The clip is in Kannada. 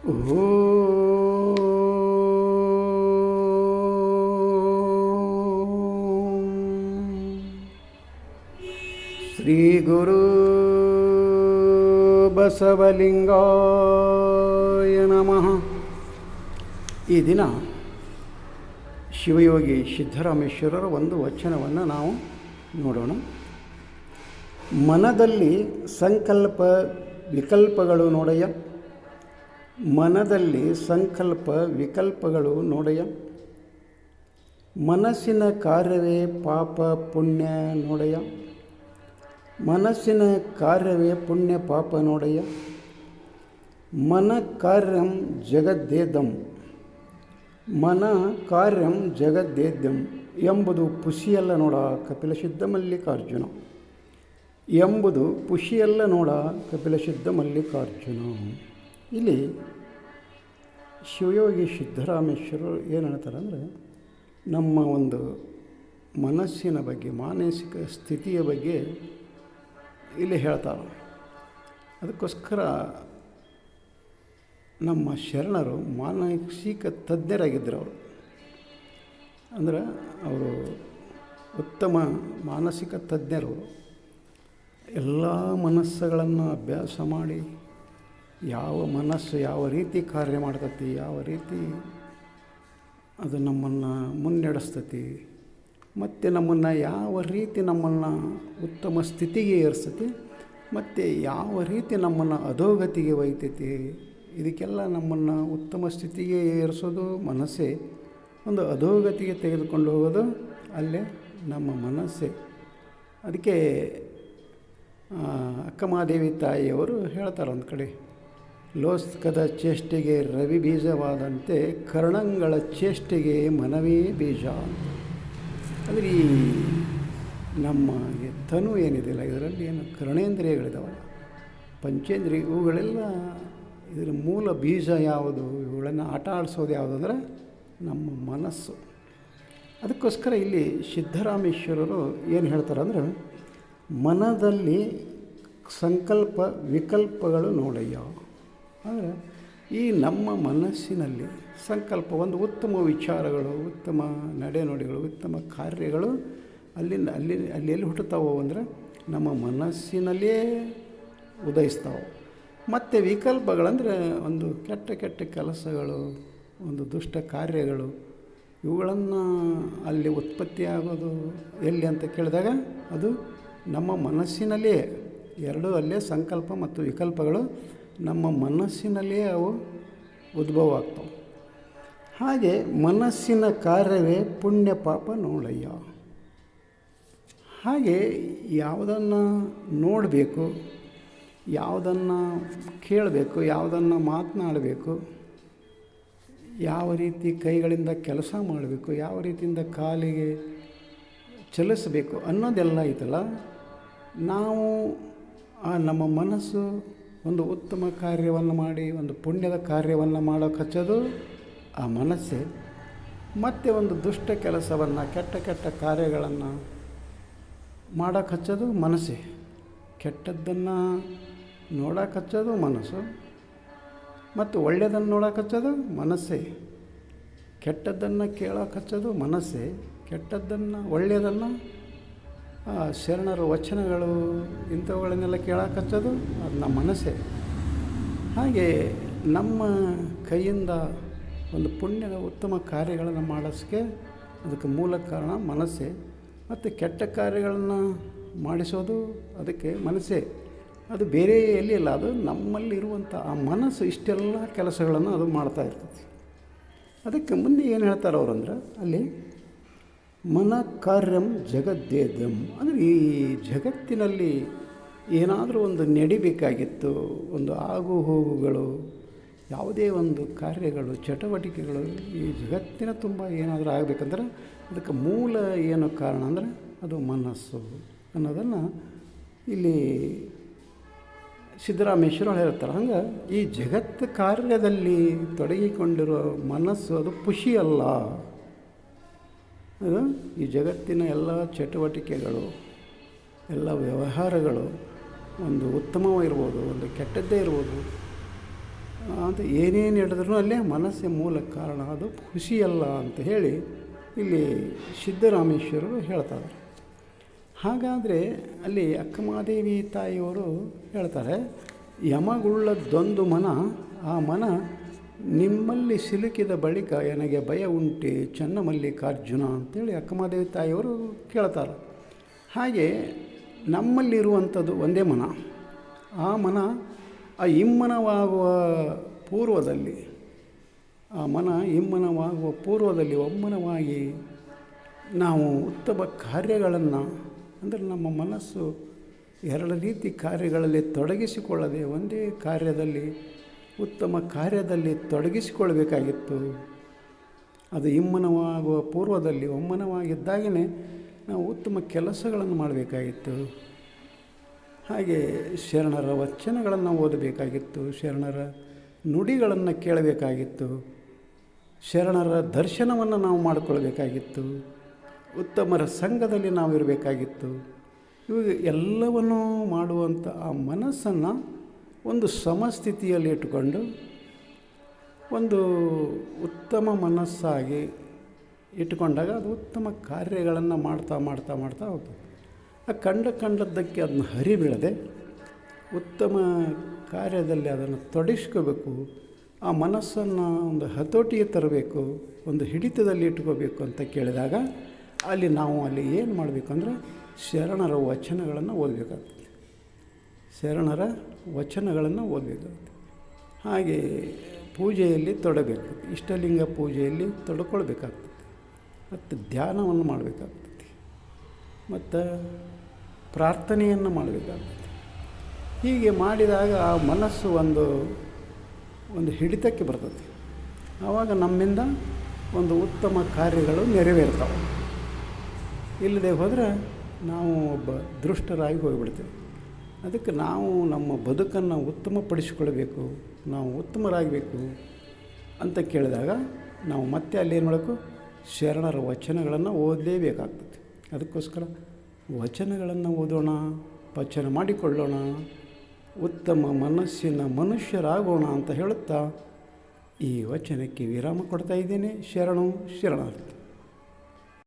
ಓ ಶ್ರೀ ಗುರು ಬಸವಲಿಂಗಾಯ ನಮಃ. ಈ ದಿನ ಶಿವಯೋಗಿ ಸಿದ್ದರಾಮೇಶ್ವರರ ಒಂದು ವಚನವನ್ನು ನಾವು ನೋಡೋಣ. ಮನದಲ್ಲಿ ಸಂಕಲ್ಪ ವಿಕಲ್ಪಗಳು ನೋಡಯ್ಯ, ಮನದಲ್ಲಿ ಸಂಕಲ್ಪ ವಿಕಲ್ಪಗಳು ನೋಡಯ್ಯ, ಮನಸ್ಸಿನ ಕಾರ್ಯವೇ ಪಾಪ ಪುಣ್ಯ ನೋಡಯ್ಯ, ಮನಸ್ಸಿನ ಕಾರ್ಯವೇ ಪುಣ್ಯ ಪಾಪ ನೋಡಯ್ಯ, ಮನ ಕಾರ್ಯಂ ಜಗದ್ದೇದಂ, ಮನ ಕಾರ್ಯಂ ಜಗದ್ದೇದ್ಯಂ ಎಂಬುದು ಪುಷಿಯಲ್ಲ ನೋಡ ಕಪಿಲಸಿದ್ಧ ಮಲ್ಲಿಕಾರ್ಜುನ, ಎಂಬುದು ಪುಷಿಯಲ್ಲ ನೋಡ ಕಪಿಲಸಿದ್ಧ ಮಲ್ಲಿಕಾರ್ಜುನ. ಇಲ್ಲಿ ಶಿವಯೋಗಿ ಸಿದ್ದರಾಮೇಶ್ವರರು ಏನು ಹೇಳ್ತಾರೆ ಅಂದರೆ, ನಮ್ಮ ಒಂದು ಮನಸ್ಸಿನ ಬಗ್ಗೆ, ಮಾನಸಿಕ ಸ್ಥಿತಿಯ ಬಗ್ಗೆ ಇಲ್ಲಿ ಹೇಳ್ತಾರೆ. ಅದಕ್ಕೋಸ್ಕರ ನಮ್ಮ ಶರಣರು ಮಾನಸಿಕ ತಜ್ಞರಾಗಿದ್ದರು. ಅಂದರೆ ಅವರು ಉತ್ತಮ ಮಾನಸಿಕ ತಜ್ಞರು. ಎಲ್ಲ ಮನಸ್ಸುಗಳನ್ನು ಅಭ್ಯಾಸ ಮಾಡಿ ಯಾವ ಮನಸ್ಸು ಯಾವ ರೀತಿ ಕಾರ್ಯ ಮಾಡ್ತತಿ, ಯಾವ ರೀತಿ ಅದು ನಮ್ಮನ್ನು ಮುನ್ನಡೆಸ್ತತಿ, ಮತ್ತು ನಮ್ಮನ್ನು ಯಾವ ರೀತಿ ನಮ್ಮನ್ನು ಉತ್ತಮ ಸ್ಥಿತಿಗೆ ಏರಿಸ್ತತಿ, ಮತ್ತು ಯಾವ ರೀತಿ ನಮ್ಮನ್ನು ಅಧೋಗತಿಗೆ ಒಯ್ತೈತಿ, ಇದಕ್ಕೆಲ್ಲ ನಮ್ಮನ್ನು ಉತ್ತಮ ಸ್ಥಿತಿಗೆ ಏರಿಸೋದು ಮನಸ್ಸೇ, ಒಂದು ಅಧೋಗತಿಗೆ ತೆಗೆದುಕೊಂಡು ಹೋಗೋದು ಅಲ್ಲೇ ನಮ್ಮ ಮನಸ್ಸೇ. ಅದಕ್ಕೆ ಅಕ್ಕಮಹಾದೇವಿ ತಾಯಿಯವರು ಹೇಳ್ತಾರೆ ಒಂದು ಕಡೆ, ಲೋಸ್ಕದ ಚೇಷ್ಟೆಗೆ ರವಿ ಬೀಜವಾದಂತೆ ಕರ್ಣಂಗಳ ಚೇಷ್ಟೆಗೆ ಮನವೇ ಬೀಜ. ಅಂದರೆ ಈ ನಮ್ಮ ತನು ಏನಿದೆಯಲ್ಲ, ಇದರಲ್ಲಿ ಏನು ಕರ್ಣೇಂದ್ರಿಯಗಳಿದಾವಲ್ಲ, ಪಂಚೇಂದ್ರಿಯ, ಇವುಗಳೆಲ್ಲ ಇದರ ಮೂಲ ಬೀಜ ಯಾವುದು, ಇವುಗಳನ್ನು ಆಟ ಆಡಿಸೋದು ಯಾವುದು ಅಂದರೆ ನಮ್ಮ ಮನಸ್ಸು. ಅದಕ್ಕೋಸ್ಕರ ಇಲ್ಲಿ ಸಿದ್ದರಾಮೇಶ್ವರರು ಏನು ಹೇಳ್ತಾರೆ ಅಂದರೆ, ಮನದಲ್ಲಿ ಸಂಕಲ್ಪ ವಿಕಲ್ಪಗಳು ನೋಡಯ್ಯ. ಅಂದರೆ ಈ ನಮ್ಮ ಮನಸ್ಸಿನಲ್ಲಿ ಸಂಕಲ್ಪ, ಒಂದು ಉತ್ತಮ ವಿಚಾರಗಳು, ಉತ್ತಮ ನಡೆನುಡಿಗಳು, ಉತ್ತಮ ಕಾರ್ಯಗಳು ಅಲ್ಲಿ ಎಲ್ಲಿ ಹುಟ್ಟುತ್ತಾವೋ ಅಂದರೆ ನಮ್ಮ ಮನಸ್ಸಿನಲ್ಲೇ ಉದಯಿಸ್ತಾವೆ. ಮತ್ತು ವಿಕಲ್ಪಗಳಂದರೆ ಒಂದು ಕೆಟ್ಟ ಕೆಲಸಗಳು, ಒಂದು ದುಷ್ಟ ಕಾರ್ಯಗಳು, ಇವುಗಳನ್ನು ಅಲ್ಲಿ ಉತ್ಪತ್ತಿಯಾಗೋದು ಎಲ್ಲಿ ಅಂತ ಕೇಳಿದಾಗ ಅದು ನಮ್ಮ ಮನಸ್ಸಿನಲ್ಲೇ. ಎರಡೂ ಅಲ್ಲೇ ಸಂಕಲ್ಪ ಮತ್ತು ವಿಕಲ್ಪಗಳು ನಮ್ಮ ಮನಸ್ಸಿನಲ್ಲೇ ಅವು ಉದ್ಭವ ಆಗ್ತವೆ. ಹಾಗೆ ಮನಸ್ಸಿನ ಕಾರ್ಯವೇ ಪುಣ್ಯ ಪಾಪ ನೋಡಯ್ಯ. ಹಾಗೆ ಯಾವುದನ್ನು ನೋಡಬೇಕು, ಯಾವುದನ್ನು ಕೇಳಬೇಕು, ಯಾವುದನ್ನು ಮಾತನಾಡಬೇಕು, ಯಾವ ರೀತಿ ಕೈಗಳಿಂದ ಕೆಲಸ ಮಾಡಬೇಕು, ಯಾವ ರೀತಿಯಿಂದ ಕಾಲಿಗೆ ಚಲಿಸಬೇಕು ಅನ್ನೋದೆಲ್ಲ ಐತಲ್ಲ, ನಾವು ನಮ್ಮ ಮನಸ್ಸು ಒಂದು ಉತ್ತಮ ಕಾರ್ಯವನ್ನು ಮಾಡಿ ಒಂದು ಪುಣ್ಯದ ಕಾರ್ಯವನ್ನು ಮಾಡೋಕೆ ಹಚ್ಚೋದು ಆ ಮನಸ್ಸೇ. ಮತ್ತು ಒಂದು ದುಷ್ಟ ಕೆಲಸವನ್ನು, ಕೆಟ್ಟ ಕಾರ್ಯಗಳನ್ನು ಮಾಡೋಕೆ ಹಚ್ಚೋದು ಮನಸ್ಸೇ. ಕೆಟ್ಟದ್ದನ್ನು ನೋಡೋಕೆ ಹಚ್ಚೋದು ಮನಸ್ಸು, ಮತ್ತು ಒಳ್ಳೆಯದನ್ನು ನೋಡೋಕೆ ಹಚ್ಚೋದು ಮನಸ್ಸೇ. ಕೆಟ್ಟದ್ದನ್ನು ಕೇಳೋಕೆ ಹಚ್ಚೋದು ಮನಸ್ಸೇ, ಕೆಟ್ಟದ್ದನ್ನು ಒಳ್ಳೆಯದನ್ನು ಶರಣರ ವಚನಗಳು ಇಂಥವುಗಳನ್ನೆಲ್ಲ ಕೇಳೋಕೆ ಹಚ್ಚೋದು ಅದು ನಮ್ಮ ಮನಸ್ಸೇ. ಹಾಗೆ ನಮ್ಮ ಕೈಯಿಂದ ಒಂದು ಪುಣ್ಯದ ಉತ್ತಮ ಕಾರ್ಯಗಳನ್ನು ಮಾಡಿಸೋಕ್ಕೆ ಅದಕ್ಕೆ ಮೂಲ ಕಾರಣ ಮನಸ್ಸೇ. ಮತ್ತು ಕೆಟ್ಟ ಕಾರ್ಯಗಳನ್ನು ಮಾಡಿಸೋದು ಅದಕ್ಕೆ ಮನಸ್ಸೇ. ಅದು ಬೇರೆ ಎಲ್ಲಿ ಇಲ್ಲ, ಅದು ನಮ್ಮಲ್ಲಿರುವಂಥ ಆ ಮನಸ್ಸು ಇಷ್ಟೆಲ್ಲ ಕೆಲಸಗಳನ್ನು ಅದು ಮಾಡ್ತಾ ಇರ್ತದೆ. ಅದಕ್ಕೆ ಮುಂದೆ ಏನು ಹೇಳ್ತಾರೆ ಅವರಂದ್ರೆ, ಅಲ್ಲಿ ಮನ ಕಾರ್ಯಂ ಜಗದ್ದೇದ್ಯಂ. ಅಂದರೆ ಈ ಜಗತ್ತಿನಲ್ಲಿ ಏನಾದರೂ ಒಂದು ನಡಿಬೇಕಾಗಿತ್ತು, ಒಂದು ಆಗು ಹೋಗುಗಳು, ಯಾವುದೇ ಒಂದು ಕಾರ್ಯಗಳು, ಚಟುವಟಿಕೆಗಳು ಈ ಜಗತ್ತಿನ ತುಂಬ ಏನಾದರೂ ಆಗಬೇಕಂದ್ರೆ ಅದಕ್ಕೆ ಮೂಲ ಏನು ಕಾರಣ ಅಂದರೆ ಅದು ಮನಸ್ಸು ಅನ್ನೋದನ್ನು ಇಲ್ಲಿ ಸಿದ್ದರಾಮೇಶ್ವರ ಹೇಳ್ತಾರೆ. ಹಂಗೆ ಈ ಜಗತ್ತು ಕಾರ್ಯದಲ್ಲಿ ತೊಡಗಿಕೊಂಡಿರೋ ಮನಸ್ಸು ಅದು ಖುಷಿಯಲ್ಲ. ಅದು ಈ ಜಗತ್ತಿನ ಎಲ್ಲ ಚಟುವಟಿಕೆಗಳು, ಎಲ್ಲ ವ್ಯವಹಾರಗಳು ಒಂದು ಉತ್ತಮವಾಗಿರ್ಬೋದು, ಒಂದು ಕೆಟ್ಟದ್ದೇ ಇರ್ಬೋದು, ಅಂತ ಏನೇನು ಹೇಳಿದ್ರು ಅಲ್ಲೇ ಮನಸ್ಸೇ ಮೂಲ ಕಾರಣ, ಅದು ಖುಷಿಯಲ್ಲ ಅಂತ ಹೇಳಿ ಇಲ್ಲಿ ಸಿದ್ದರಾಮೇಶ್ವರರು ಹೇಳ್ತಾರೆ. ಹಾಗಾದರೆ ಅಲ್ಲಿ ಅಕ್ಕಮಹಾದೇವಿ ತಾಯಿಯವರು ಹೇಳ್ತಾರೆ, ಯಮಗುಳ್ಳದ್ದೊಂದು ಮನ, ಆ ಮನ ನಿಮ್ಮಲ್ಲಿ ಸಿಲುಕಿದ ಬಳಿಕ ನನಗೆ ಭಯ ಉಂಟೆ ಚನ್ನಮಲ್ಲಿಕಾರ್ಜುನ ಅಂತೇಳಿ ಅಕ್ಕಮಹಾದೇವಿ ತಾಯಿಯವರು ಕೇಳ್ತಾರೆ. ಹಾಗೆ ನಮ್ಮಲ್ಲಿರುವಂಥದ್ದು ಒಂದೇ ಮನ. ಆ ಮನ ಆ ಇಮ್ಮನವಾಗುವ ಪೂರ್ವದಲ್ಲಿ, ಆ ಮನ ಇಮ್ಮನವಾಗುವ ಪೂರ್ವದಲ್ಲಿ ಒಮ್ಮನವಾಗಿ ನಾವು ಉತ್ತಮ ಕಾರ್ಯಗಳನ್ನು, ಅಂದರೆ ನಮ್ಮ ಮನಸ್ಸು ಎರಡು ರೀತಿ ಕಾರ್ಯಗಳಲ್ಲಿ ತೊಡಗಿಸಿಕೊಳ್ಳದೆ ಒಂದೇ ಕಾರ್ಯದಲ್ಲಿ, ಉತ್ತಮ ಕಾರ್ಯದಲ್ಲಿ ತೊಡಗಿಸಿಕೊಳ್ಬೇಕಾಗಿತ್ತು. ಅದು ಇಮ್ಮನವಾಗುವ ಪೂರ್ವದಲ್ಲಿ ಒಮ್ಮನವಾಗಿದ್ದಾಗೇ ನಾವು ಉತ್ತಮ ಕೆಲಸಗಳನ್ನು ಮಾಡಬೇಕಾಗಿತ್ತು. ಹಾಗೆ ಶರಣರ ವಚನಗಳನ್ನು ಓದಬೇಕಾಗಿತ್ತು, ಶರಣರ ನುಡಿಗಳನ್ನು ಕೇಳಬೇಕಾಗಿತ್ತು, ಶರಣರ ದರ್ಶನವನ್ನು ನಾವು ಮಾಡಿಕೊಳ್ಬೇಕಾಗಿತ್ತು, ಉತ್ತಮರ ಸಂಘದಲ್ಲಿ ನಾವು ಇರಬೇಕಾಗಿತ್ತು. ಇವಾಗ ಎಲ್ಲವನ್ನೂ ಮಾಡುವಂಥ ಆ ಮನಸ್ಸನ್ನು ಒಂದು ಸಮಸ್ಥಿತಿಯಲ್ಲಿ ಇಟ್ಟುಕೊಂಡು ಒಂದು ಉತ್ತಮ ಮನಸ್ಸಾಗಿ ಇಟ್ಟುಕೊಂಡಾಗ ಅದು ಉತ್ತಮ ಕಾರ್ಯಗಳನ್ನು ಮಾಡ್ತಾ ಮಾಡ್ತಾ ಮಾಡ್ತಾ ಹೋಗ್ತದೆ. ಆ ಕಂಡದ್ದಕ್ಕೆ ಅದನ್ನ ಹರಿಬೀಳದೆ ಉತ್ತಮ ಕಾರ್ಯದಲ್ಲಿ ಅದನ್ನು ತೊಡಗಿಸ್ಕೋಬೇಕು. ಆ ಮನಸ್ಸನ್ನು ಒಂದು ಹತೋಟಿಗೆ ತರಬೇಕು, ಒಂದು ಹಿಡಿತದಲ್ಲಿ ಇಟ್ಕೋಬೇಕು ಅಂತ ಕೇಳಿದಾಗ ನಾವು ಏನು ಮಾಡಬೇಕು ಅಂದರೆ ಶರಣರ ವಚನಗಳನ್ನು ಓದಬೇಕಾಗ್ತದೆ, ಶರಣರ ವಚನಗಳನ್ನು ಓದಬೇಕಾಗ್ತದೆ. ಹಾಗೆ ಪೂಜೆಯಲ್ಲಿ ತೊಡಬೇಕು, ಇಷ್ಟಲಿಂಗ ಪೂಜೆಯಲ್ಲಿ ತೊಡ್ಕೊಳ್ಬೇಕಾಗ್ತದೆ, ಮತ್ತು ಧ್ಯಾನವನ್ನು ಮಾಡಬೇಕಾಗ್ತದೆ, ಮತ್ತು ಪ್ರಾರ್ಥನೆಯನ್ನು ಮಾಡಬೇಕಾಗ್ತದೆ. ಹೀಗೆ ಮಾಡಿದಾಗ ಆ ಮನಸ್ಸು ಒಂದು ಹಿಡಿತಕ್ಕೆ ಬರ್ತದೆ. ಆವಾಗ ನಮ್ಮಿಂದ ಒಂದು ಉತ್ತಮ ಕಾರ್ಯಗಳು ನೆರವೇರ್ತಾವೆ. ಇಲ್ಲದೆ ಹೋದರೆ ನಾವು ಒಬ್ಬ ದುಷ್ಟರಾಗಿ ಹೋಗಿಬಿಡ್ತೇವೆ. ಅದಕ್ಕೆ ನಾವು ನಮ್ಮ ಬದುಕನ್ನು ಉತ್ತಮಪಡಿಸಿಕೊಳ್ಬೇಕು, ನಾವು ಉತ್ತಮರಾಗಬೇಕು ಅಂತ ಕೇಳಿದಾಗ ನಾವು ಮತ್ತೆ ಅಲ್ಲೇನು ಮಾಡಬೇಕು, ಶರಣರ ವಚನಗಳನ್ನು ಓದಲೇಬೇಕಾಗ್ತದೆ. ಅದಕ್ಕೋಸ್ಕರ ವಚನಗಳನ್ನು ಓದೋಣ, ವಚನ ಮಾಡಿಕೊಳ್ಳೋಣ, ಉತ್ತಮ ಮನಸ್ಸಿನ ಮನುಷ್ಯರಾಗೋಣ ಅಂತ ಹೇಳುತ್ತಾ ಈ ವಚನಕ್ಕೆ ವಿರಾಮ ಕೊಡ್ತಾ ಇದ್ದೇನೆ. ಶರಣು ಶರಣಾರ್ಥಿ.